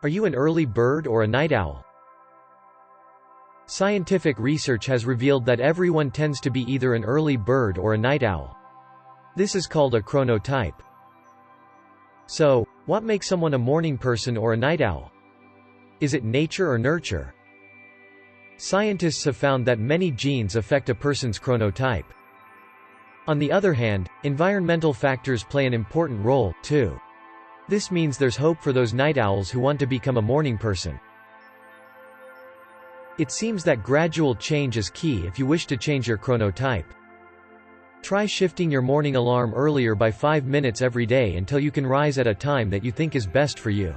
Are you an early bird or a night owl? Scientific research has revealed that everyone tends to be either an early bird or a night owl. This is called a chronotype. So, what makes someone a morning person or a night owl? Is it nature or nurture? Scientists have found that many genes affect a person's chronotype. On the other hand, environmental factors play an important role, too. This means there's hope for those night owls who want to become a morning person. It seems that gradual change is key if you wish to change your chronotype. Try shifting your morning alarm earlier by 5 minutes every day until you can rise at a time that you think is best for you.